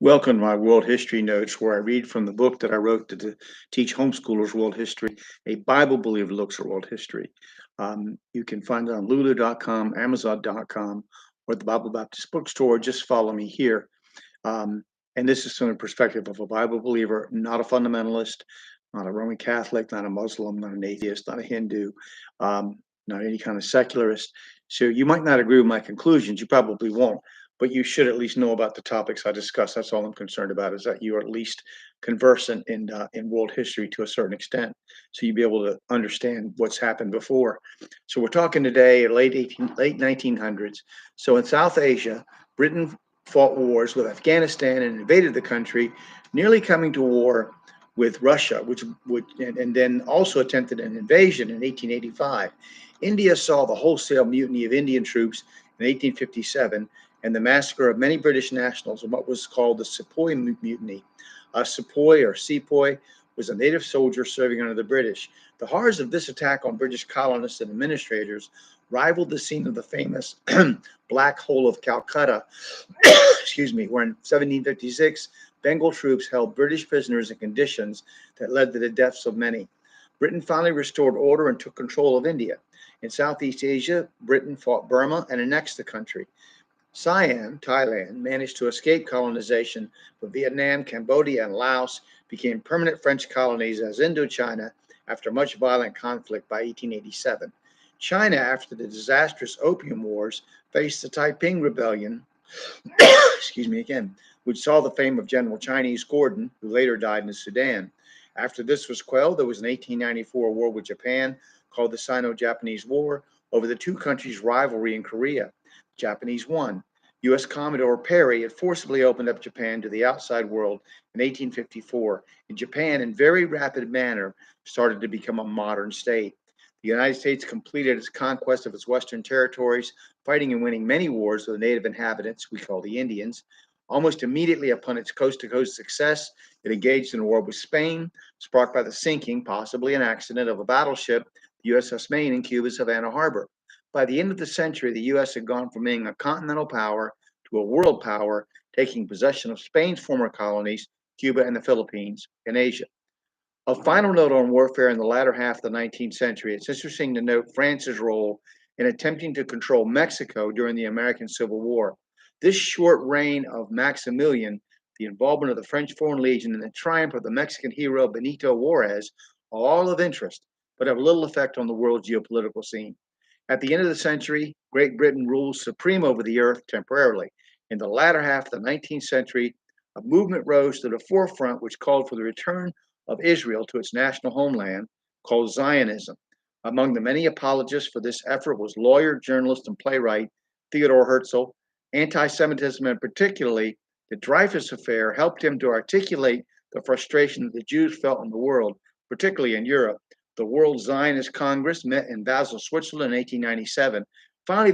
Welcome to my World History Notes, where I read from the book that I wrote to teach homeschoolers world history, A Bible Believer Looks at World History. You can find it on lulu.com, amazon.com, or the Bible Baptist Bookstore. Just follow me here. And this is from the perspective of a Bible believer, not a fundamentalist, not a Roman Catholic, not a Muslim, not an atheist, not a Hindu, not any kind of secularist. So you might not agree with my conclusions. You probably won't, but you should at least know about the topics I discuss. That's all I'm concerned about, is that you are at least conversant in world history to a certain extent, so you'll be able to understand what's happened before. So we're talking today late 1900s. So in South Asia, Britain fought wars with Afghanistan and invaded the country, nearly coming to war with Russia, which would and then also attempted an invasion in 1885. India saw the wholesale mutiny of Indian troops in 1857 and the massacre of many British nationals in what was called the Sepoy Mutiny. A sepoy or sepoy was a native soldier serving under the British. The horrors of this attack on British colonists and administrators rivaled the scene of the famous Black Hole of Calcutta, where in 1756, Bengal troops held British prisoners in conditions that led to the deaths of many. Britain finally restored order and took control of India. In Southeast Asia, Britain fought Burma and annexed the country. Siam, Thailand, managed to escape colonization, but Vietnam, Cambodia, and Laos became permanent French colonies as Indochina after much violent conflict by 1887. China, after the disastrous Opium Wars, faced the Taiping Rebellion, which saw the fame of General Chinese Gordon, who later died in the Sudan. After this was quelled, there was an 1894 war with Japan called the Sino-Japanese War over the two countries' rivalry in Korea. The Japanese won. U.S. Commodore Perry had forcibly opened up Japan to the outside world in 1854, and Japan, in very rapid manner, started to become a modern state. The United States completed its conquest of its western territories, fighting and winning many wars with the native inhabitants, we call the Indians. Almost immediately upon its coast-to-coast success, it engaged in a war with Spain, sparked by the sinking, possibly an accident, of a battleship, the USS Maine, in Cuba's Havana Harbor. By the end of the century, the U.S. had gone from being a continental power to a world power, taking possession of Spain's former colonies, Cuba and the Philippines, in Asia. A final note on warfare in the latter half of the 19th century. It's interesting to note France's role in attempting to control Mexico during the American Civil War. This short reign of Maximilian, the involvement of the French Foreign Legion, and the triumph of the Mexican hero Benito Juarez are all of interest, but have little effect on the world's geopolitical scene. At the end of the century, Great Britain ruled supreme over the earth temporarily. In the latter half of the 19th century, a movement rose to the forefront which called for the return of Israel to its national homeland, called Zionism. Among the many apologists for this effort was lawyer, journalist, and playwright Theodore Herzl. Anti Semitism, and particularly the Dreyfus Affair, helped him to articulate the frustration that the Jews felt in the world, particularly in Europe. The World Zionist Congress met in Basel, Switzerland in 1897. Finally,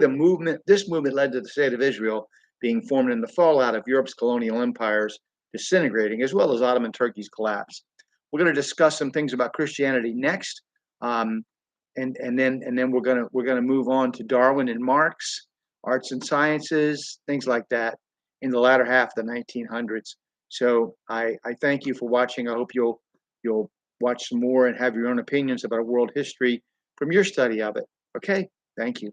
this movement led to the state of Israel being formed in the fallout of Europe's colonial empires disintegrating, as well as Ottoman Turkey's collapse. We're going to discuss some things about Christianity next, and then we're gonna move on to Darwin and Marx, arts and sciences, things like that, in the latter half of the 1900s. So I thank you for watching. I hope you'll watch some more and have your own opinions about world history from your study of it. Okay, thank you.